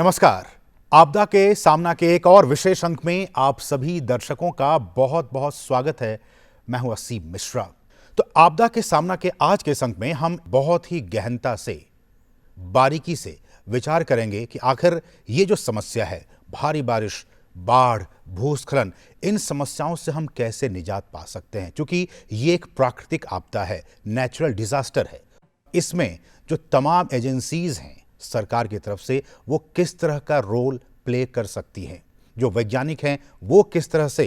नमस्कार। आपदा के सामना के एक और विशेष अंक में आप सभी दर्शकों का बहुत बहुत स्वागत है। मैं हूं असीम मिश्रा। तो आपदा के सामना के आज के इस अंक में हम बहुत ही गहनता से, बारीकी से विचार करेंगे कि आखिर ये जो समस्या है, भारी बारिश, बाढ़, भूस्खलन, इन समस्याओं से हम कैसे निजात पा सकते हैं, क्योंकि ये एक प्राकृतिक आपदा है, नेचुरल डिजास्टर है। इसमें जो तमाम एजेंसीज हैं सरकार की तरफ से, वो किस तरह का रोल प्ले कर सकती हैं, जो वैज्ञानिक हैं वो किस तरह से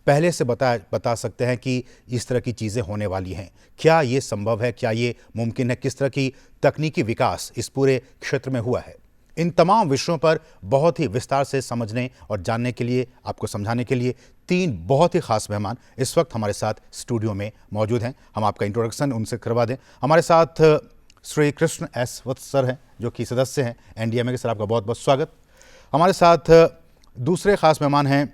पहले से बता सकते हैं कि इस तरह की चीज़ें होने वाली हैं, क्या ये संभव है, क्या ये मुमकिन है, किस तरह की तकनीकी विकास इस पूरे क्षेत्र में हुआ है। इन तमाम विषयों पर बहुत ही विस्तार से समझने और जानने के लिए, आपको समझाने के लिए तीन बहुत ही खास मेहमान इस वक्त हमारे साथ स्टूडियो में मौजूद हैं। हम आपका इंट्रोडक्शन उनसे करवा दें। हमारे साथ श्री कृष्ण एस वत्स सर हैं, जो कि सदस्य हैं एनडीएमए के। सर, आपका बहुत बहुत स्वागत। हमारे साथ दूसरे खास मेहमान हैं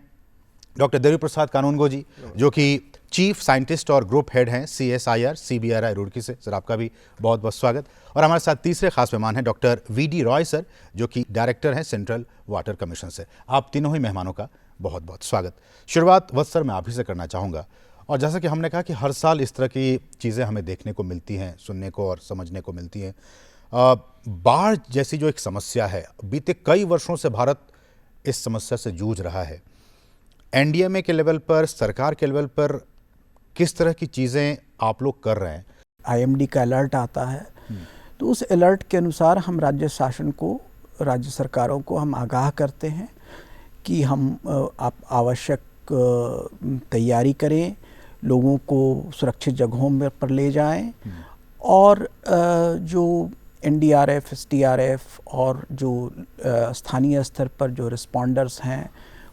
डॉक्टर देवी प्रसाद कानूनगो जी, जो कि चीफ साइंटिस्ट और ग्रुप हेड हैं CSIR CBRI रुड़की से। सर, आपका भी बहुत बहुत स्वागत। और हमारे साथ तीसरे खास मेहमान हैं डॉक्टर VD रॉय सर, जो कि डायरेक्टर हैं सेंट्रल वाटर कमीशन से। आप तीनों ही मेहमानों का बहुत बहुत स्वागत। शुरुआत वत्स सर मैं आप ही से करना चाहूँगा। और जैसा कि हमने कहा कि हर साल इस तरह की चीज़ें हमें देखने को मिलती हैं, सुनने को और समझने को मिलती हैं। बाढ़ जैसी जो एक समस्या है, बीते कई वर्षों से भारत इस समस्या से जूझ रहा है। एनडीएमए के लेवल पर, सरकार के लेवल पर किस तरह की चीज़ें आप लोग कर रहे हैं? IMD का अलर्ट आता है, तो उस अलर्ट के अनुसार हम राज्य शासन को, राज्य सरकारों को हम आगाह करते हैं कि हम आप आवश्यक तैयारी करें, लोगों को सुरक्षित जगहों पर ले जाएं, और जो NDRF, SDRF और जो स्थानीय स्तर पर जो रिस्पॉन्डर्स हैं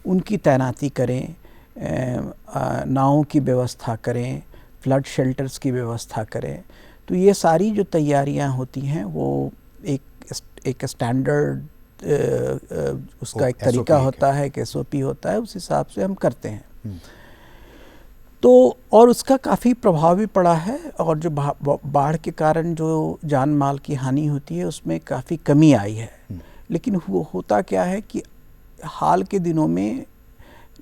उनकी तैनाती करें, नावों की व्यवस्था करें, फ्लड शेल्टर्स की व्यवस्था करें। तो ये सारी जो तैयारियां होती हैं वो एक स्टैंडर्ड उसका एक तरीका होता है, एक SOP होता है, उस हिसाब से हम करते हैं। तो और उसका काफ़ी प्रभाव भी पड़ा है, और जो बाढ़ के कारण जो जान माल की हानि होती है उसमें काफ़ी कमी आई है। लेकिन होता क्या है कि हाल के दिनों में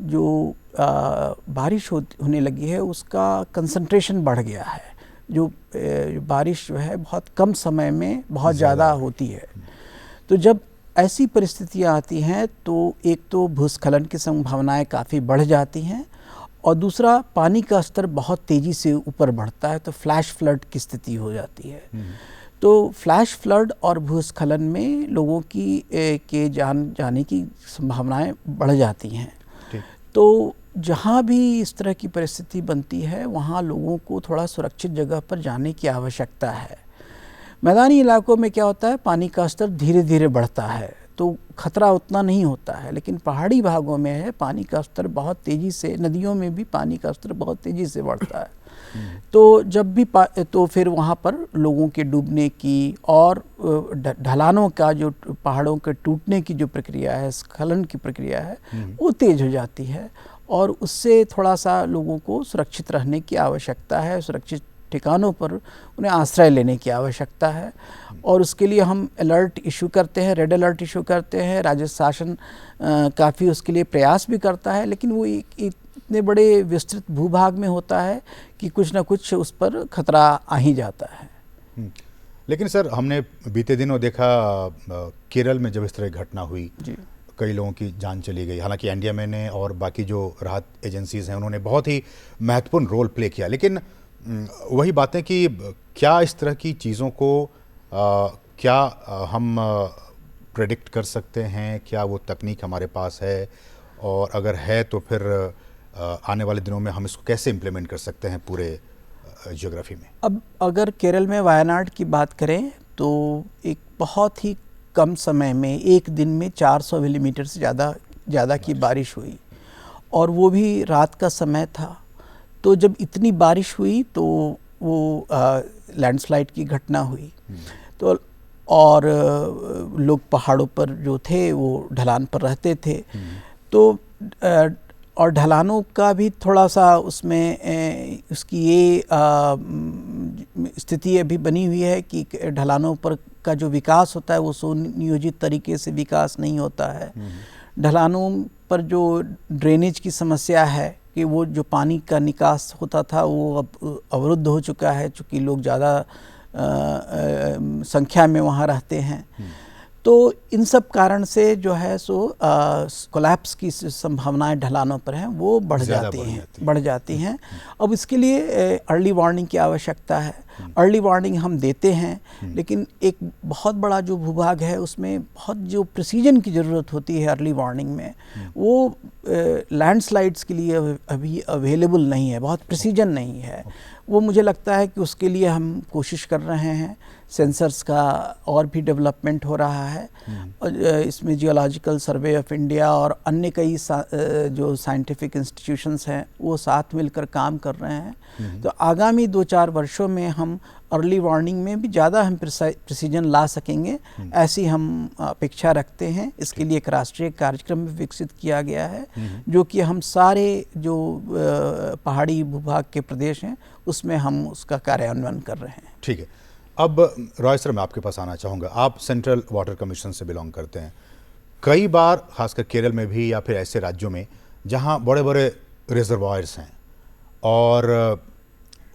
जो बारिश होने लगी है उसका कंसंट्रेशन बढ़ गया है। जो बारिश जो है बहुत कम समय में बहुत ज़्यादा होती है। तो जब ऐसी परिस्थितियाँ आती हैं तो एक तो भूस्खलन की संभावनाएं काफ़ी बढ़ जाती हैं, और दूसरा पानी का स्तर बहुत तेज़ी से ऊपर बढ़ता है, तो फ्लैश फ्लड की स्थिति हो जाती है। तो फ्लैश फ्लड और भूस्खलन में लोगों की के जाने की संभावनाएं बढ़ जाती हैं। तो जहाँ भी इस तरह की परिस्थिति बनती है वहाँ लोगों को थोड़ा सुरक्षित जगह पर जाने की आवश्यकता है। मैदानी इलाकों में क्या होता है, पानी का स्तर धीरे धीरे बढ़ता है तो खतरा उतना नहीं होता है, लेकिन पहाड़ी भागों में है पानी का स्तर बहुत तेज़ी से, नदियों में भी पानी का स्तर बहुत तेज़ी से बढ़ता है। तो जब भी तो फिर वहाँ पर लोगों के डूबने की और ढलानों का, जो पहाड़ों के टूटने की जो प्रक्रिया है, स्खलन की प्रक्रिया है, वो तेज़ हो जाती है, और उससे थोड़ा सा लोगों को सुरक्षित रहने की आवश्यकता है, सुरक्षित ठिकानों पर उन्हें आश्रय लेने की आवश्यकता है। और उसके लिए हम अलर्ट इशू करते हैं, रेड अलर्ट इशू करते हैं। राज्य शासन काफ़ी उसके लिए प्रयास भी करता है, लेकिन वो इतने बड़े विस्तृत भूभाग में होता है कि कुछ ना कुछ उस पर खतरा आ ही जाता है। लेकिन सर, हमने बीते दिनों देखा केरल में जब इस तरह घटना हुई, कई लोगों की जान चली गई। हालांकि एनडीएमए ने और बाकी जो राहत एजेंसीज हैं उन्होंने बहुत ही महत्वपूर्ण रोल प्ले किया, लेकिन वही बातें कि क्या इस तरह की चीज़ों को क्या हम प्रेडिक्ट कर सकते हैं, क्या वो तकनीक हमारे पास है, और अगर है तो फिर आने वाले दिनों में हम इसको कैसे इम्प्लीमेंट कर सकते हैं पूरे ज्योग्राफी में? अब अगर केरल में वायनाड की बात करें तो एक बहुत ही कम समय में, एक दिन में 400 मिलीमीटर से ज़्यादा की बारिश हुई, और वो भी रात का समय था। तो जब इतनी बारिश हुई तो वो लैंडस्लाइड की घटना हुई। तो और लोग पहाड़ों पर जो थे वो ढलान पर रहते थे, तो और ढलानों का भी थोड़ा सा उसमें उसकी ये स्थिति अभी बनी हुई है कि ढलानों पर का जो विकास होता है वो सुनियोजित तरीके से विकास नहीं होता है। ढलानों पर जो ड्रेनेज की समस्या है कि वो जो पानी का निकास होता था वो अब अवरुद्ध हो चुका है, चूँकि लोग ज़्यादा संख्या में वहाँ रहते हैं। तो इन सब कारण से जो है सो कोलैप्स की संभावनाएं ढलानों पर हैं वो बढ़ जाती हैं। अब इसके लिए अर्ली वार्निंग की आवश्यकता है। अर्ली वार्निंग हम देते हैं, लेकिन एक बहुत बड़ा जो भूभाग है उसमें बहुत जो प्रिसीजन की ज़रूरत होती है अर्ली वार्निंग में, वो लैंडस्लाइड्स के लिए अभी अवेलेबल नहीं है, बहुत प्रिसीजन नहीं है। वो मुझे लगता है कि उसके लिए हम कोशिश कर रहे हैं। सेंसर्स का और भी डेवलपमेंट हो रहा है और इसमें जियोलॉजिकल सर्वे ऑफ इंडिया और अन्य कई जो साइंटिफिक इंस्टीट्यूशंस हैं वो साथ मिलकर काम कर रहे हैं। तो आगामी 2-4 वर्षों में हम अर्ली वार्निंग में भी ज़्यादा हम प्रिसीजन ला सकेंगे, ऐसी हम अपेक्षा रखते हैं। इसके लिए एक राष्ट्रीय कार्यक्रम विकसित किया गया है जो कि हम सारे जो पहाड़ी भूभाग के प्रदेश हैं उसमें हम उसका कार्यान्वयन कर रहे हैं। ठीक है। अब रॉय सर, मैं आपके पास आना चाहूँगा। आप सेंट्रल वाटर कमीशन से बिलोंग करते हैं। कई बार खासकर केरल में भी या फिर ऐसे राज्यों में जहाँ बड़े बड़े रिजर्वायर्स हैं और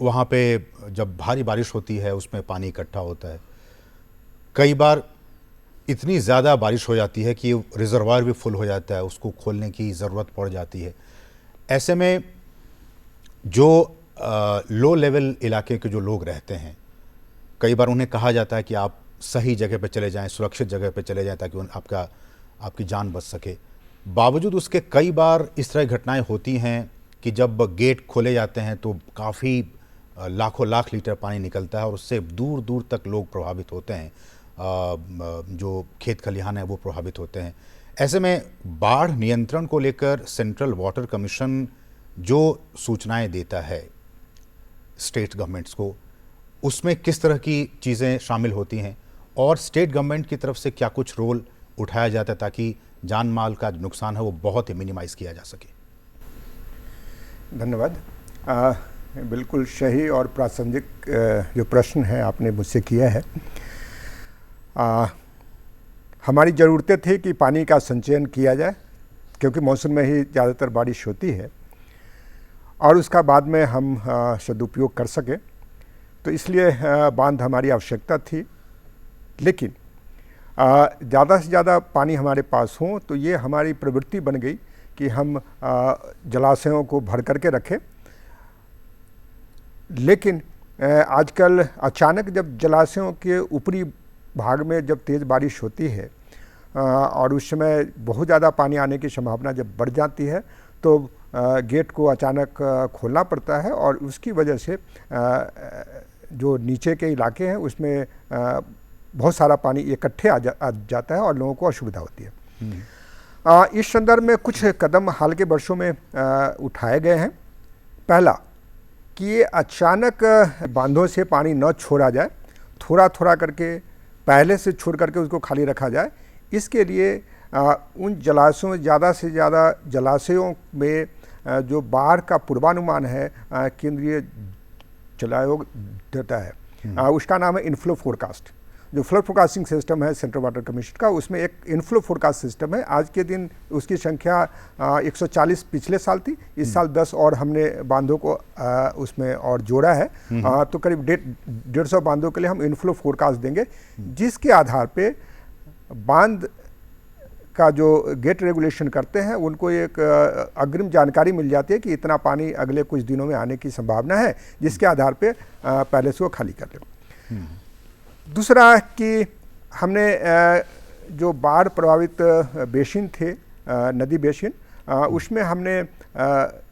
वहाँ पे जब भारी बारिश होती है उसमें पानी इकट्ठा होता है, कई बार इतनी ज़्यादा बारिश हो जाती है कि रिजर्वायर भी फुल हो जाता है, उसको खोलने की ज़रूरत पड़ जाती है। ऐसे में जो लो लेवल इलाके के जो लोग रहते हैं, कई बार उन्हें कहा जाता है कि आप सही जगह पे चले जाएं, सुरक्षित जगह पे चले जाएं ताकि आपकी जान बच सके। बावजूद उसके कई बार इस तरह घटनाएं होती हैं कि जब गेट खोले जाते हैं तो काफ़ी लाखों लाख लीटर पानी निकलता है और उससे दूर दूर तक लोग प्रभावित होते हैं, जो खेत खलिहान है वो प्रभावित होते हैं। ऐसे में बाढ़ नियंत्रण को लेकर सेंट्रल वाटर कमीशन जो सूचनाएं देता है स्टेट गवर्नमेंट्स को, उसमें किस तरह की चीज़ें शामिल होती हैं और स्टेट गवर्नमेंट की तरफ से क्या कुछ रोल उठाया जाता है ताकि जान माल का नुकसान है वो बहुत ही मिनिमाइज़ किया जा सके? धन्यवाद। बिल्कुल सही और प्रासंगिक जो प्रश्न है आपने मुझसे किया है। हमारी ज़रूरतें थी कि पानी का संचयन किया जाए क्योंकि मौसम में ही ज़्यादातर बारिश होती है और उसका बाद में हम सदुपयोग कर सकें, तो इसलिए बांध हमारी आवश्यकता थी। लेकिन ज़्यादा से ज़्यादा पानी हमारे पास हो तो ये हमारी प्रवृत्ति बन गई कि हम जलाशयों को भर करके रखें। लेकिन आजकल अचानक जब जलाशयों के ऊपरी भाग में जब तेज़ बारिश होती है और उस समय बहुत ज़्यादा पानी आने की संभावना जब बढ़ जाती है तो गेट को अचानक खोलना पड़ता है और उसकी वजह से जो नीचे के इलाके हैं उसमें बहुत सारा पानी इकट्ठे आ जाता है और लोगों को असुविधा होती है। इस संदर्भ में कुछ कदम हाल के वर्षों में उठाए गए हैं। पहला कि ये अचानक बांधों से पानी न छोड़ा जाए, थोड़ा थोड़ा करके पहले से छोड़ करके उसको खाली रखा जाए। इसके लिए उन जलाशयों, ज़्यादा से ज़्यादा जलाशयों में जो बाढ़ का पूर्वानुमान है केंद्रीय जल आयोग देता है, उसका नाम है इनफ्लो फोरकास्ट। जो फ्लड फोरकास्टिंग सिस्टम है सेंट्रल वाटर कमीशन का, उसमें एक इनफ्लो फोरकास्ट सिस्टम है। आज के दिन उसकी संख्या 140 पिछले साल थी, इस साल 10 और हमने बांधों को उसमें और जोड़ा है। तो करीब 150 बांधों के लिए हम इनफ्लो फोरकास्ट देंगे, जिसके आधार पे बांध का जो गेट रेगुलेशन करते हैं उनको एक अग्रिम जानकारी मिल जाती है कि इतना पानी अगले कुछ दिनों में आने की संभावना है, जिसके आधार पे पहले से वो खाली कर लें। दूसरा कि हमने जो बाढ़ प्रभावित बेसिन थे, नदी बेसिन, उसमें हमने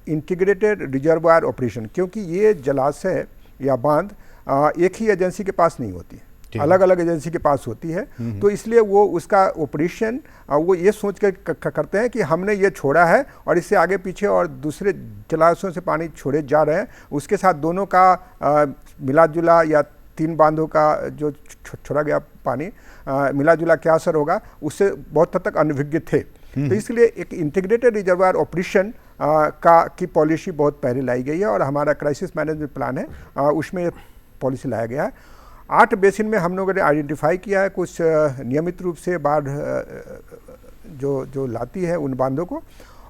इंटीग्रेटेड रिजर्वायर ऑपरेशन, क्योंकि ये जलाशय या बांध एक ही एजेंसी के पास नहीं होती, अलग अलग एजेंसी के पास होती है। तो इसलिए वो उसका ऑपरेशन वो ये सोच कर करते हैं कि हमने ये छोड़ा है और इससे आगे पीछे और दूसरे जलाशयों से पानी छोड़े जा रहे हैं, उसके साथ दोनों का मिला जुला या 3 बांधों का जो छोड़ा गया पानी मिला जुला क्या असर होगा, उससे बहुत हद तक अनभिज्ञ थे। तो इसलिए एक इंटीग्रेटेड रिजर्वायर ऑपरेशन की पॉलिसी बहुत पहले लाई गई है और हमारा क्राइसिस मैनेजमेंट प्लान है, उसमें पॉलिसी लाया गया है। 8 बेसिन में हम लोगों ने आइडेंटिफाई किया है कुछ नियमित रूप से बाढ़ जो लाती है उन बांधों को,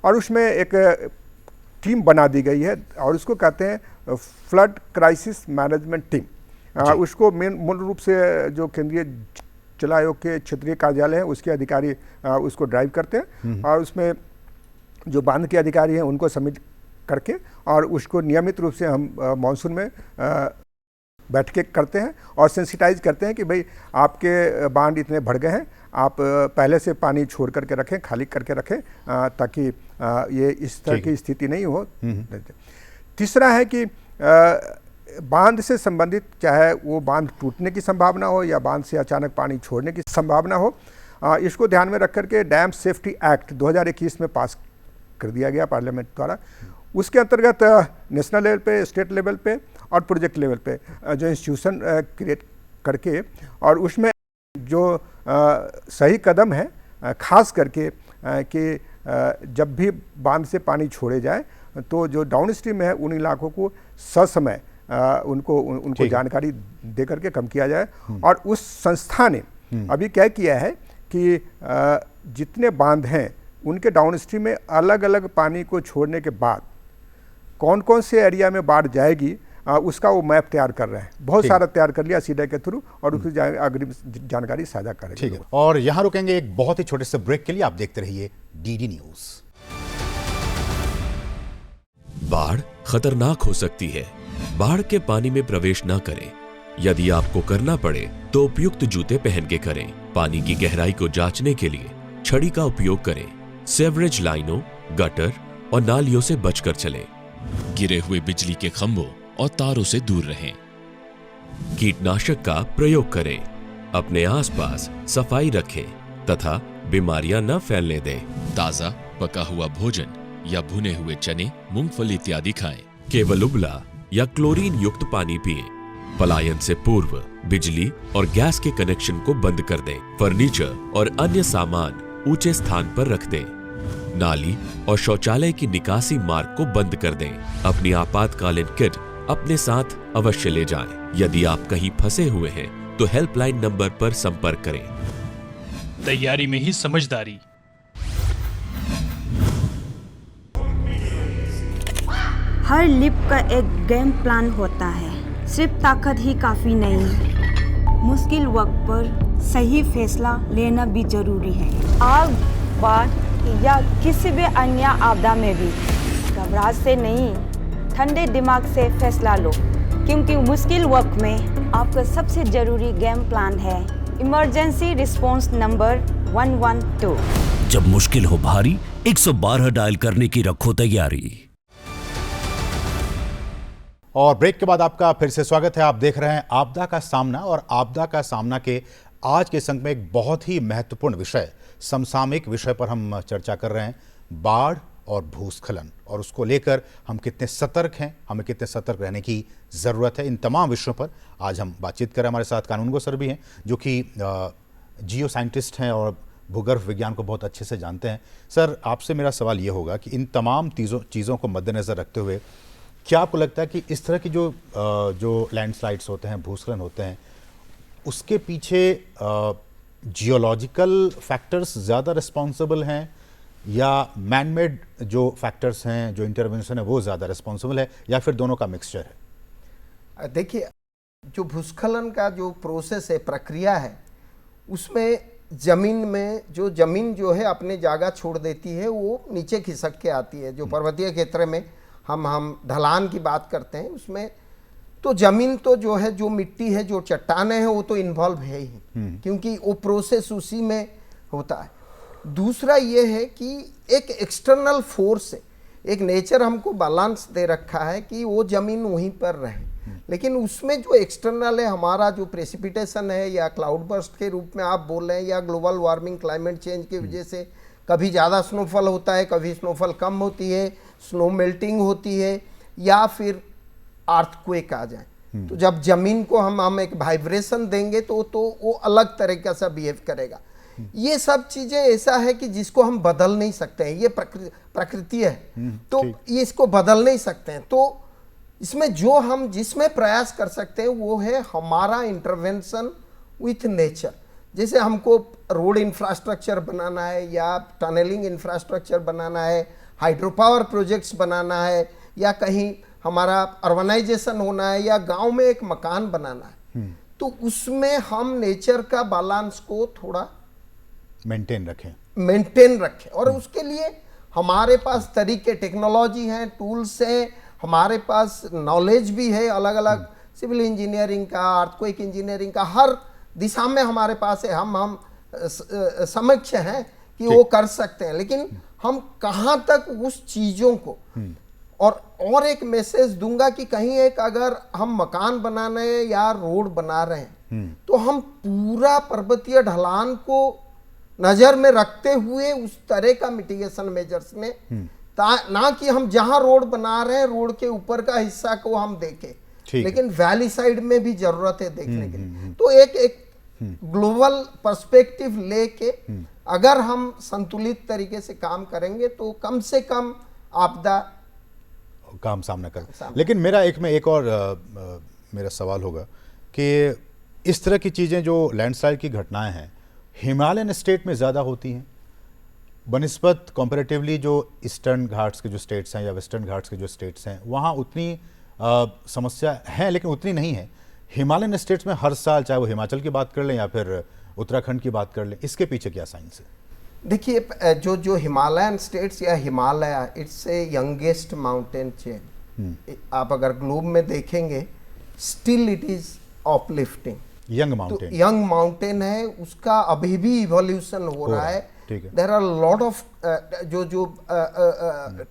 और उसमें एक टीम बना दी गई है और उसको कहते हैं फ्लड क्राइसिस मैनेजमेंट टीम। उसको मूल रूप से जो केंद्रीय जल आयोग के क्षेत्रीय कार्यालय है उसके अधिकारी उसको ड्राइव करते हैं, और उसमें जो बांध के अधिकारी हैं उनको सबमिट करके और उसको नियमित रूप से हम मानसून में बैठ के करते हैं और सेंसिटाइज करते हैं कि भाई आपके बांध इतने बढ़ गए हैं, आप पहले से पानी छोड़ करके रखें, खाली करके रखें, ताकि ये इस तरह की स्थिति नहीं हो। तीसरा है कि बांध से संबंधित, चाहे वो बांध टूटने की संभावना हो या बांध से अचानक पानी छोड़ने की संभावना हो, इसको ध्यान में रख करके डैम सेफ्टी एक्ट 2021 में पास कर दिया गया पार्लियामेंट द्वारा। उसके अंतर्गत नेशनल लेवल पे, स्टेट लेवल पे और प्रोजेक्ट लेवल पे जो इंस्टीट्यूशन क्रिएट करके, और उसमें जो सही कदम है खास करके कि जब भी बांध से पानी छोड़े जाए तो जो डाउन स्ट्रीम है उन इलाकों को ससमय उनको जानकारी दे करके कम किया जाए। और उस संस्था ने अभी क्या किया है कि जितने बांध हैं उनके डाउन स्ट्रीम में अलग अलग पानी को छोड़ने के बाद कौन कौन से एरिया में बाढ़ जाएगी उसका वो मैप तैयार कर रहे हैं। बहुत सारा तैयार कर लिया सीडा के थ्रू, और उसकी अग्रिम जानकारी साझा करेंगे। ठीक है, और यहाँ रुकेंगे एक बहुत ही छोटे से ब्रेक के लिए। आप देखते रहिए डीडी न्यूज। बाढ़ खतरनाक हो सकती है, बाढ़ के पानी में प्रवेश न करें। यदि आपको करना पड़े तो उपयुक्त जूते पहन के करें। पानी की गहराई को जांचने के लिए छड़ी का उपयोग करें। सेवरेज लाइनों, गटर और नालियों से बचकर चलें। गिरे हुए बिजली के खंभों और तारों से दूर रहें। कीटनाशक का प्रयोग करें। अपने आसपास सफाई रखें तथा बीमारियां न फैलने दें। ताजा पका हुआ भोजन या भुने हुए चने, मूंगफली इत्यादि खाएं। केवल उबला या क्लोरीन युक्त पानी पिएं। पलायन से पूर्व बिजली और गैस के कनेक्शन को बंद कर दें। फर्नीचर और अन्य सामान ऊंचे स्थान पर रख दें। नाली और शौचालय की निकासी मार्ग को बंद कर दें। अपनी आपातकालीन किट अपने साथ अवश्य ले जाएं। यदि आप कहीं फंसे हुए हैं तो हेल्पलाइन नंबर पर संपर्क करें। तैयारी में ही समझदारी। हर लिप का एक गेम प्लान होता है, सिर्फ ताकत ही काफी नहीं, मुश्किल वक्त पर सही फैसला लेना भी जरूरी है। आग, बाढ़ या किसी भी अन्य आपदा में भी घबराहट से नहीं, ठंडे दिमाग से फैसला लो, क्योंकि मुश्किल वक्त में आपका सबसे जरूरी गेम प्लान है इमरजेंसी रिस्पांस नंबर 112। जब मुश्किल हो भारी, 112 डायल करने की रखो तैयारी। और ब्रेक के बाद आपका फिर से स्वागत है। आप देख रहे हैं आपदा का सामना, और आपदा का सामना के आज के संग में एक बहुत ही महत्वपूर्ण विषय, समसामयिक विषय पर हम चर्चा कर रहे हैं, बाढ़ और भूस्खलन, और उसको लेकर हम कितने सतर्क हैं, हमें कितने सतर्क रहने की ज़रूरत है। इन तमाम विषयों पर आज हम बातचीत करें। हमारे साथ कानूनगो सर भी हैं जो कि जियो साइंटिस्ट हैं और भूगर्भ विज्ञान को बहुत अच्छे से जानते हैं। सर, आपसे मेरा सवाल ये होगा कि इन तमाम चीज़ों को मद्देनज़र रखते हुए क्या आपको लगता है कि इस तरह की जो लैंडस्लाइड्स होते हैं, भूस्खलन होते हैं, उसके पीछे जियोलॉजिकल फैक्टर्स ज़्यादा रिस्पॉन्सिबल हैं या मैनमेड जो फैक्टर्स हैं, जो इंटरवेंशन है, वो ज़्यादा रिस्पॉन्सिबल है, या फिर दोनों का मिक्सचर है? देखिए, जो भूस्खलन का जो प्रोसेस है, प्रक्रिया है, उसमें जमीन जो है अपने जगह छोड़ देती है, वो नीचे खिसक के आती है। जो पर्वतीय क्षेत्र में हम ढलान की बात करते हैं, उसमें तो जमीन तो जो है, जो मिट्टी है, जो चट्टानें हैं, वो तो इन्वॉल्व है ही, क्योंकि वो प्रोसेस उसी में होता है। दूसरा ये है कि एक एक्सटर्नल फोर्स है, एक नेचर हमको बैलेंस दे रखा है कि वो जमीन वहीं पर रहे, लेकिन उसमें जो एक्सटर्नल है, हमारा जो प्रेसिपिटेशन है या क्लाउड बर्स्ट के रूप में आप बोल रहे हैं, या ग्लोबल वार्मिंग, क्लाइमेट चेंज की वजह से कभी ज़्यादा स्नोफॉल होता है, कभी स्नोफॉल कम होती है, स्नो मेल्टिंग होती है, या फिर अर्थक्वेक आ जाए। तो जब जमीन को हम एक वाइब्रेशन देंगे तो वो अलग तरीके से बिहेव करेगा। ये सब चीजें ऐसा है कि जिसको हम बदल नहीं सकते हैं, ये प्रकृति है, तो ये इसको बदल नहीं सकते हैं। तो इसमें जो हम जिसमें प्रयास कर सकते हैं वो है हमारा इंटरवेंशन विथ नेचर। जैसे हमको रोड इंफ्रास्ट्रक्चर बनाना है या टनलिंग इंफ्रास्ट्रक्चर बनाना है, हाइड्रो पावर प्रोजेक्ट्स बनाना है, या कहीं हमारा अर्बनाइजेशन होना है, या गांव में एक मकान बनाना है, तो उसमें हम नेचर का बैलेंस को थोड़ा मेंटेन रखें। और उसके लिए हमारे पास तरीके, टेक्नोलॉजी हैं, टूल्स हैं, हमारे पास नॉलेज भी है अलग अलग, सिविल इंजीनियरिंग का, अर्थक्वेक इंजीनियरिंग का, हर दिशा में हमारे पास है। हम समक्ष हैं कि वो कर सकते हैं, लेकिन हम कहाँ तक उस चीज़ों को, और एक मैसेज दूंगा कि कहीं एक अगर हम मकान बनाने या रोड बना रहे हैं तो हम पूरा पर्वतीय ढलान को नजर में रखते हुए उस तरह का मिटिगेशन मेजर्स में, ना कि हम जहां रोड बना रहे हैं रोड के ऊपर का हिस्सा को हम देखें, लेकिन वैली साइड में भी जरूरत है देखने के लिए। तो एक ग्लोबल पर्सपेक्टिव लेके अगर हम संतुलित तरीके से काम करेंगे तो कम से कम आपदा काम सामना कर। लेकिन मेरा एक और मेरा सवाल होगा कि इस तरह की चीज़ें जो लैंडस्लाइड की घटनाएं हैं हिमालयन स्टेट में ज़्यादा होती हैं बनिस्बत कंपैरेटिवली जो ईस्टर्न घाट्स के जो स्टेट्स हैं या वेस्टर्न घाट्स के जो स्टेट्स हैं, वहाँ उतनी समस्या है लेकिन उतनी नहीं है। हिमालयन स्टेट्स में हर साल, चाहे वो हिमाचल की बात कर लें या फिर उत्तराखंड की बात कर लें, इसके पीछे क्या साइंस है? देखिए, जो हिमालयन स्टेट्स या Himalaya, it's a youngest mountain chain. आप अगर ग्लोब में देखेंगे still it is uplifting. Young mountain है, उसका अभी भी इवोल्यूशन हो रहा है। देयर आर लॉट ऑफ जो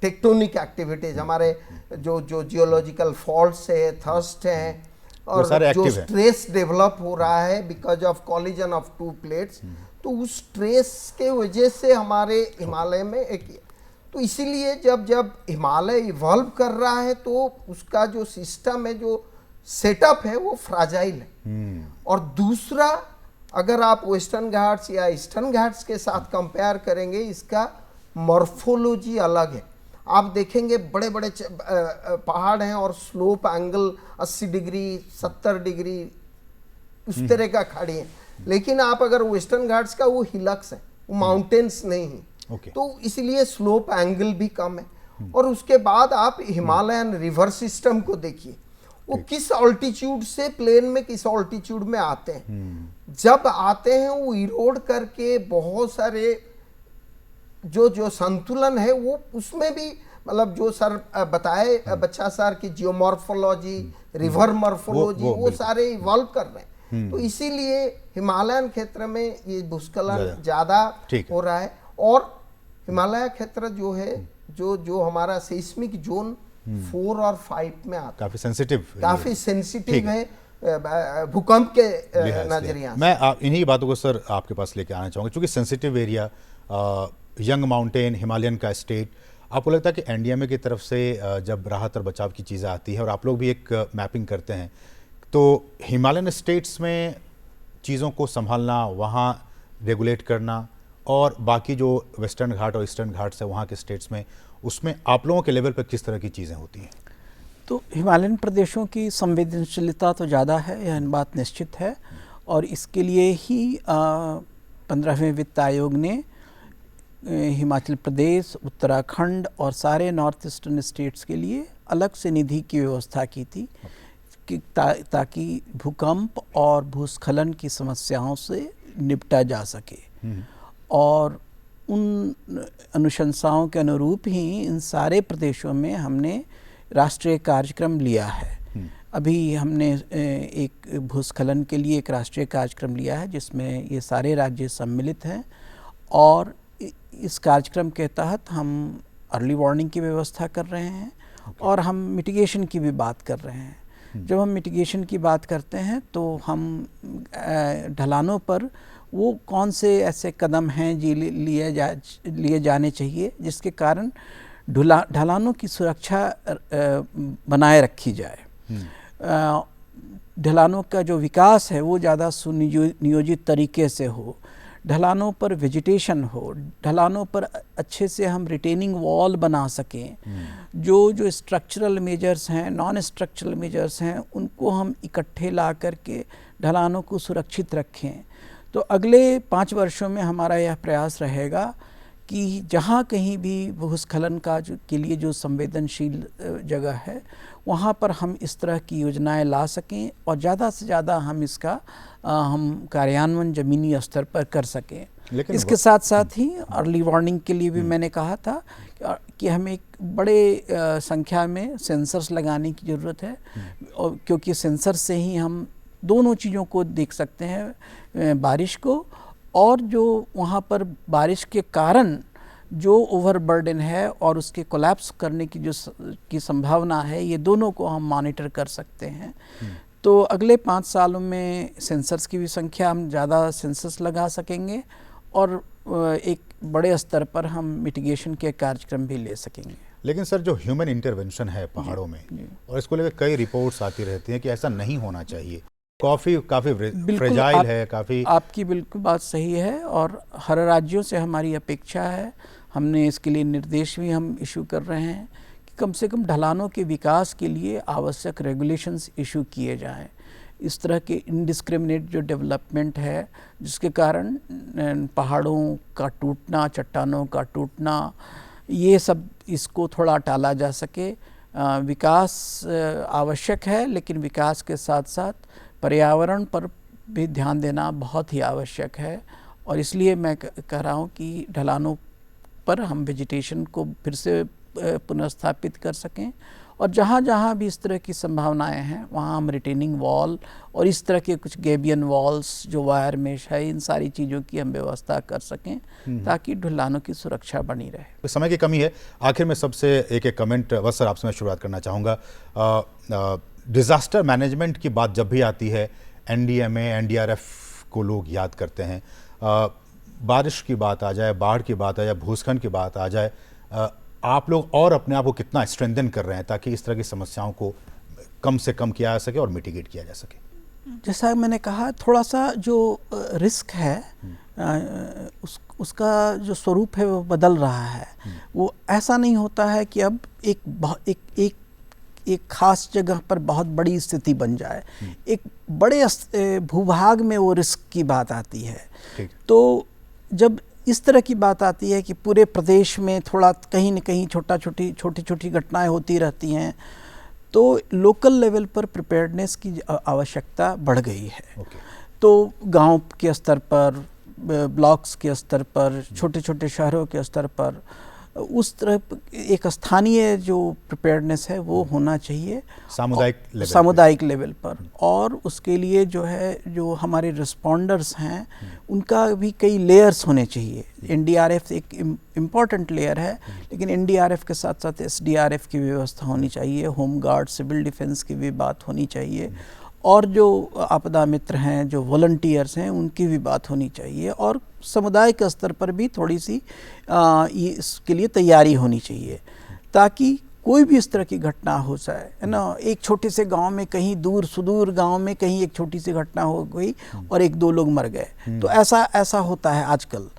टेक्टोनिक एक्टिविटीज, हमारे जो जियोलॉजिकल फॉल्ट्स है, थर्स्ट है, और जो स्ट्रेस डेवलप हो रहा है because of collision of to plates, तो उस स्ट्रेस के वजह से हमारे हिमालय में तो इसीलिए जब हिमालय इवॉल्व कर रहा है तो उसका जो सिस्टम है, जो सेटअप है, वो फ्राजाइल है। और दूसरा, अगर आप वेस्टर्न घाट्स या ईस्टर्न घाट्स के साथ कंपेयर करेंगे, इसका मॉर्फोलॉजी अलग है। आप देखेंगे बड़े बड़े पहाड़ हैं और स्लोप एंगल 80 डिग्री 70 डिग्री उस तरह का खड़ी है, लेकिन आप अगर वेस्टर्न घाट्स का, वो हिलक्स है, वो माउंटेन्स नहीं है। तो इसलिए स्लोप एंगल भी कम है। और उसके बाद आप हिमालयन रिवर सिस्टम को देखिए, वो किस ऑल्टीट्यूड से प्लेन में, किस ऑल्टीट्यूड में आते हैं। जब आते हैं वो इरोड करके बहुत सारे जो संतुलन है वो उसमें भी, मतलब जो सर बताए बच्चा सर की जियोमॉर्फोलॉजी, रिवर मॉर्फोलॉजी, वो सारे इवॉल्व कर रहे हैं। तो इसीलिए हिमालयन क्षेत्र में ये भूस्खलन ज्यादा हो रहा है। और हिमालय क्षेत्र जो है, जो हमारा सेस्मिक जोन 4 और 5 में आता, काफी सेंसिटिव है भूकंप के नजरिया। मैं इन्हीं बातों को सर आपके पास लेके आना चाहूँगा, क्योंकि sensitive area, young mountain, Himalayan का स्टेट, आपको लगता है कि एनडीएमए की तरफ से जब राहत और बचाव की चीज़ें आती है और आप लोग भी एक मैपिंग करते हैं, तो हिमालयन स्टेट्स में चीज़ों को संभालना, वहाँ रेगुलेट करना, और बाकी जो वेस्टर्न घाट और ईस्टर्न घाट्स है वहाँ के स्टेट्स में, उसमें आप लोगों के लेवल पर किस तरह की चीज़ें होती हैं? तो हिमालयन प्रदेशों की संवेदनशीलता तो ज़्यादा है, यह बात निश्चित है। और इसके लिए ही 15वें वित्त आयोग ने हिमाचल प्रदेश, उत्तराखंड और सारे नॉर्थ ईस्टर्न स्टेट्स के लिए अलग से निधि की व्यवस्था की थी कि ताकि भूकंप और भूस्खलन की समस्याओं से निपटा जा सके। और उन अनुशंसाओं के अनुरूप ही इन सारे प्रदेशों में हमने राष्ट्रीय कार्यक्रम लिया है। अभी हमने एक भूस्खलन के लिए एक राष्ट्रीय कार्यक्रम लिया है जिसमें ये सारे राज्य सम्मिलित हैं, और इस कार्यक्रम के तहत हम अर्ली वार्निंग की व्यवस्था कर रहे हैं और हम मिटिगेशन की भी बात कर रहे हैं। जब हम मिटिगेशन की बात करते हैं तो हम ढलानों पर वो कौन से ऐसे कदम हैं जो लिए जाने चाहिए जिसके कारण ढलानों की सुरक्षा बनाए रखी जाए। ढलानों का जो विकास है वो ज़्यादा सुनियोजित तरीके से हो। ढलानों पर वेजिटेशन हो, ढलानों पर अच्छे से हम रिटेनिंग वॉल बना सकें, जो स्ट्रक्चरल मेजर्स हैं, नॉन स्ट्रक्चरल मेजर्स हैं, उनको हम इकट्ठे ला करके ढलानों को सुरक्षित रखें। तो अगले 5 वर्षों में हमारा यह प्रयास रहेगा कि जहाँ कहीं भी भूस्खलन के लिए जो संवेदनशील जगह है वहाँ पर हम इस तरह की योजनाएं ला सकें और ज़्यादा से ज़्यादा हम इसका हम कार्यान्वयन ज़मीनी स्तर पर कर सकें। लेकिन इसके साथ साथ ही अर्ली वार्निंग के लिए भी मैंने कहा था कि हमें एक बड़े संख्या में सेंसर्स लगाने की ज़रूरत है, और क्योंकि सेंसर से ही हम दोनों चीज़ों को देख सकते हैं, बारिश को और जो वहाँ पर बारिश के कारण जो ओवरबर्डन है और उसके कोलैप्स करने की संभावना है, ये दोनों को हम मॉनिटर कर सकते हैं। तो अगले 5 सालों में सेंसर्स की भी संख्या, हम ज़्यादा सेंसर्स लगा सकेंगे और एक बड़े स्तर पर हम मिटिगेशन के कार्यक्रम भी ले सकेंगे। लेकिन सर, जो ह्यूमन इंटरवेंशन है पहाड़ों में, और इसको लेकर कई रिपोर्ट्स आती रहती हैं कि ऐसा नहीं होना चाहिए, काफ़ी फ्रेजाइल है, काफ़ी। आपकी बिल्कुल बात सही है और हर राज्यों से हमारी अपेक्षा है, हमने इसके लिए निर्देश भी हम इशू कर रहे हैं कि कम से कम ढलानों के विकास के लिए आवश्यक रेगुलेशंस इशू किए जाएं। इस तरह के इनडिस्क्रिमिनेट जो डेवलपमेंट है, जिसके कारण पहाड़ों का टूटना, चट्टानों का टूटना, ये सब इसको थोड़ा टाला जा सके। विकास आवश्यक है, लेकिन विकास के साथ साथ पर्यावरण पर भी ध्यान देना बहुत ही आवश्यक है, और इसलिए मैं कह रहा हूँ कि ढलानों पर हम वेजिटेशन को फिर से पुनर्स्थापित कर सकें, और जहाँ जहाँ भी इस तरह की संभावनाएं हैं वहाँ हम रिटेनिंग वॉल और इस तरह के कुछ गैबियन वॉल्स, जो वायर मेश है, इन सारी चीज़ों की हम व्यवस्था कर सकें ताकि ढलानों की सुरक्षा बनी रहे। समय की कमी है, आखिर में सबसे एक कमेंट बस सर आपसे मैं शुरुआत करना चाहूँगा। डिज़ास्टर मैनेजमेंट की बात जब भी आती है, NDMA, NDRF को लोग याद करते हैं। बारिश की बात आ जाए, बाढ़ की बात आ जाए, भूस्खलन की बात आ जाए, आप लोग और अपने आप को कितना स्ट्रेंथन कर रहे हैं ताकि इस तरह की समस्याओं को कम से कम किया जा सके और मिटिगेट किया जा सके? जैसा मैंने कहा, थोड़ा सा जो रिस्क है उसका जो स्वरूप है वो बदल रहा है। वो ऐसा नहीं होता है कि अब एक खास जगह पर बहुत बड़ी स्थिति बन जाए। एक बड़े भूभाग में वो रिस्क की बात आती है। तो जब इस तरह की बात आती है कि पूरे प्रदेश में थोड़ा कहीं न कहीं छोटी घटनाएं होती रहती हैं, तो लोकल लेवल पर प्रिपेयर्डनेस की आवश्यकता बढ़ गई है। तो गांव के स्तर पर, ब्लॉक्स के स्तर पर, छोटे शहरों के स्तर पर उस तरह एक स्थानीय जो प्रिपेयर्डनेस है वो होना चाहिए सामुदायिक लेवल पर। और उसके लिए जो है, जो हमारे रिस्पॉन्डर्स हैं उनका भी कई लेयर्स होने चाहिए। NDRF एक इम्पॉर्टेंट लेयर है, लेकिन NDRF के साथ साथ SDRF की व्यवस्था होनी चाहिए, होम गार्ड, सिविल डिफेंस की भी बात होनी चाहिए, और जो आपदा मित्र हैं, जो वॉलंटियर्स हैं, उनकी भी बात होनी चाहिए, और समुदाय के स्तर पर भी थोड़ी सी इसके लिए तैयारी होनी चाहिए ताकि कोई भी इस तरह की घटना हो जाए, है ना। एक छोटे से गांव में, कहीं दूर सुदूर गांव में कहीं एक छोटी सी घटना हो गई और 1-2 लोग मर गए, तो ऐसा होता है आजकल।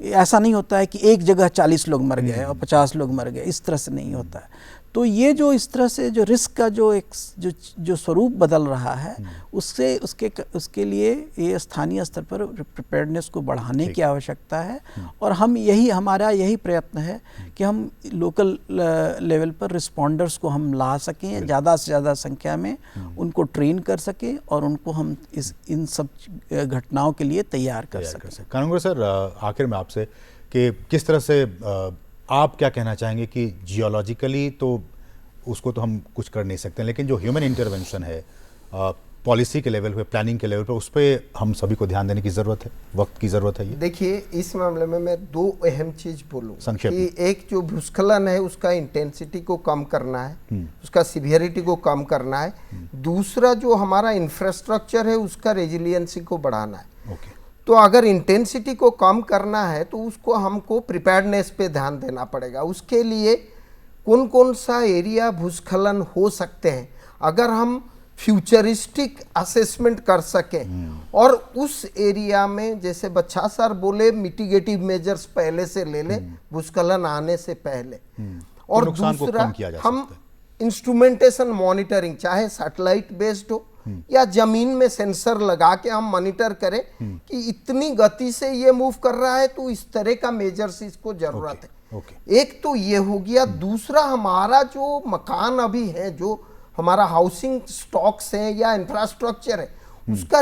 ऐसा नहीं होता है कि एक जगह 40 लोग मर गए और 50 लोग मर गए, इस तरह से नहीं होता है। तो ये जो इस तरह से जो रिस्क का जो स्वरूप बदल रहा है, उसके लिए ये स्थानीय स्तर पर प्रिपेयर्डनेस को बढ़ाने की आवश्यकता है। और हमारा यही प्रयत्न है कि हम लोकल लेवल पर रिस्पॉन्डर्स को हम ला सकें, ज़्यादा से ज़्यादा संख्या में उनको ट्रेन कर सकें और उनको हम इन सब घटनाओं के लिए तैयार कर सकें। कानूनगो सर, आखिर में आपसे कि किस तरह से आप क्या कहना चाहेंगे कि जियोलॉजिकली तो उसको तो हम कुछ कर नहीं सकते, लेकिन जो ह्यूमन इंटरवेंशन है पॉलिसी के लेवल पे, प्लानिंग के लेवल पे, उस पर हम सभी को ध्यान देने की ज़रूरत है, वक्त की ज़रूरत है। ये देखिए, इस मामले में मैं 2 अहम चीज़ बोलूँ संक्षेप कि एक जो भूस्खलन है उसका इंटेंसिटी को कम करना है, उसका सिवियरिटी को कम करना है। दूसरा जो हमारा इंफ्रास्ट्रक्चर है उसका रेजिलियंसी को बढ़ाना है। तो अगर इंटेंसिटी को कम करना है तो उसको हमको प्रिपेयर्डनेस पे ध्यान देना पड़ेगा। उसके लिए कौन कौन सा एरिया भूस्खलन हो सकते हैं, अगर हम फ्यूचरिस्टिक असेसमेंट कर सके और उस एरिया में जैसे बच्चा सर बोले मिटिगेटिव मेजर्स पहले से ले ले भूस्खलन आने से पहले। और नुकसान को दूसरा कम किया जा हम सकता इंस्ट्रूमेंटेशन मॉनिटरिंग चाहे सैटेलाइट बेस्ड हो या जमीन में सेंसर लगा के हम मॉनिटर करें कि इतनी गति से ये मूव कर रहा है तो इस तरह का मेजर्स इसको जरूरत है। एक तो ये हो गया, दूसरा हमारा जो मकान अभी है, जो हमारा हाउसिंग स्टॉक्स है या इंफ्रास्ट्रक्चर है, उसका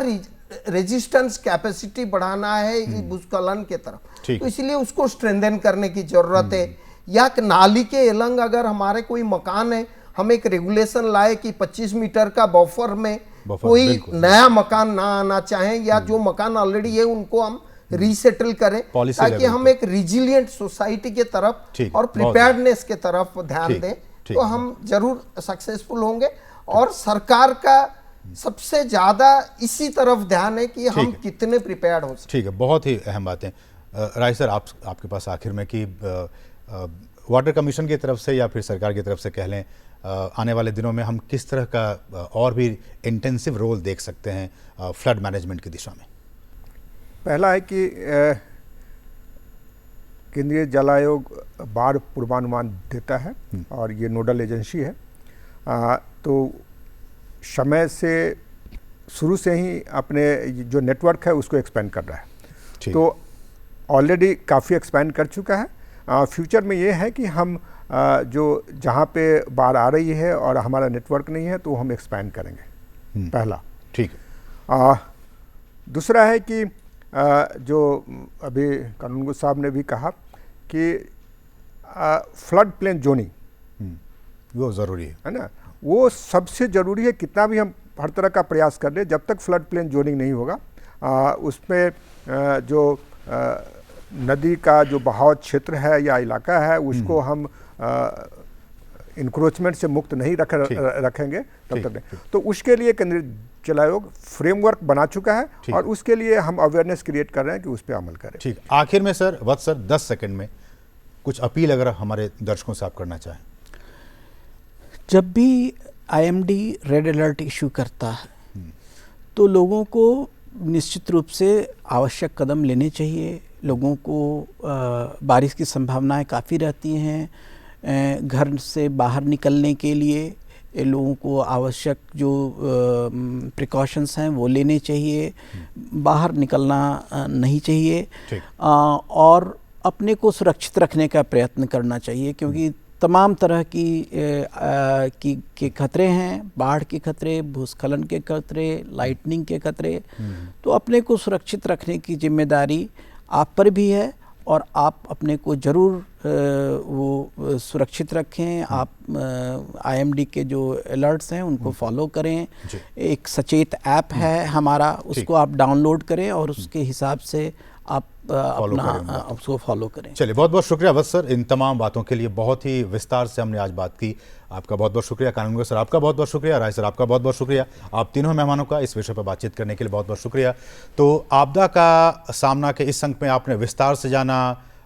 रेजिस्टेंस कैपेसिटी बढ़ाना है इस भूस्खलन के तरफ, तो इसलिए उसको स्ट्रेंथन करने की जरूरत है। या नाली के एलंग अगर हमारे कोई मकान है, हम एक रेगुलेशन लाए कि 25 मीटर का बफर में कोई नया मकान ना आना चाहे या जो मकान ऑलरेडी है उनको हम रीसेटल करें, ताकि हम एक रिजिलियंट सोसाइटी के तरफ और प्रिपेयर्डनेस के तरफ ध्यान दें, तो हम जरूर सक्सेसफुल होंगे। और सरकार का सबसे ज्यादा इसी तरफ ध्यान है कि हम कितने प्रिपेयर्ड हो सकते। ठीक है, बहुत ही अहम बातें। राय सर, आपके पास आखिर में कि वाटर कमीशन की तरफ से या फिर सरकार की तरफ से कह लें, आने वाले दिनों में हम किस तरह का और भी इंटेंसिव रोल देख सकते हैं फ्लड मैनेजमेंट की दिशा में? पहला है कि केंद्रीय जल आयोग बाढ़ पूर्वानुमान देता है और ये नोडल एजेंसी है, तो समय से शुरू से ही अपने जो नेटवर्क है उसको एक्सपेंड कर रहा है, तो ऑलरेडी काफ़ी एक्सपेंड कर चुका है। फ्यूचर में ये है कि हम जो जहाँ पे बाढ़ आ रही है और हमारा नेटवर्क नहीं है तो हम एक्सपेंड करेंगे, पहला। ठीक है। दूसरा है कि जो अभी कानूनगो साहब ने भी कहा कि फ्लड प्लेन जोनिंग वो ज़रूरी है ना, वो सबसे ज़रूरी है। कितना भी हम हर तरह का प्रयास कर ले, जब तक फ्लड प्लेन जोनिंग नहीं होगा उसमें जो नदी का जो बहाव क्षेत्र है या इलाका है उसको हम इंक्रोचमेंट से मुक्त नहीं रखेंगे तब तक नहीं। तो उसके लिए केंद्रीय जल आयोग फ्रेमवर्क बना चुका है और उसके लिए हम अवेयरनेस क्रिएट कर रहे हैं कि उस पर अमल करें। ठीक। आखिर में सर, वत्स सर, 10 सेकंड में कुछ अपील अगर हमारे दर्शकों से आप करना चाहें। जब भी IMD रेड अलर्ट इशू करता है तो लोगों को निश्चित रूप से आवश्यक कदम लेने चाहिए। लोगों को बारिश की संभावनाएं काफ़ी रहती हैं, घर से बाहर निकलने के लिए लोगों को आवश्यक जो प्रिकॉशंस हैं वो लेने चाहिए, बाहर निकलना नहीं चाहिए और अपने को सुरक्षित रखने का प्रयत्न करना चाहिए, क्योंकि तमाम तरह के खतरे हैं, बाढ़ के खतरे, भूस्खलन के खतरे, लाइटनिंग के खतरे। तो अपने को सुरक्षित रखने की जिम्मेदारी आप पर भी है और आप अपने को ज़रूर वो सुरक्षित रखें। आप IMD के जो अलर्ट्स हैं उनको फॉलो करें। एक सचेत ऐप है हमारा, उसको आप डाउनलोड करें और उसके हिसाब से आप अपना उसको फॉलो करें। चलिए, बहुत बहुत शुक्रिया वत्स सर, इन तमाम बातों के लिए। बहुत ही विस्तार से हमने आज बात की। आपका बहुत बहुत शुक्रिया। कानूनगो सर, आपका बहुत बहुत शुक्रिया। राय सर, आपका बहुत बहुत शुक्रिया। आप तीनों मेहमानों का इस विषय पर बातचीत करने के लिए बहुत बहुत शुक्रिया। तो आपदा का सामना के इस अंक में आपने विस्तार से जाना,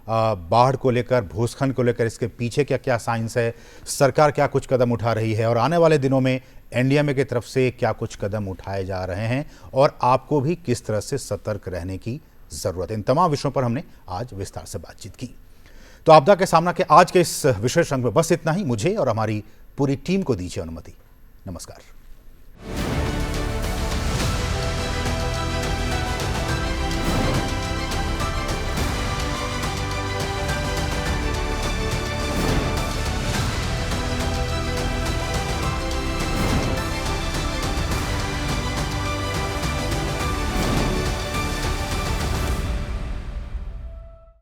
बाढ़ को लेकर, भूस्खलन को लेकर, इसके पीछे क्या क्या साइंस है, सरकार क्या कुछ कदम उठा रही है और आने वाले दिनों में NDMA की तरफ से क्या कुछ कदम उठाए जा रहे हैं और आपको भी किस तरह से सतर्क रहने की ज़रूरत है। इन तमाम विषयों पर हमने आज विस्तार से बातचीत की। तो आपदा के सामना के आज के इस विशेष अंक में बस इतना ही। मुझे और हमारी पूरी टीम को दीजिए अनुमति। नमस्कार।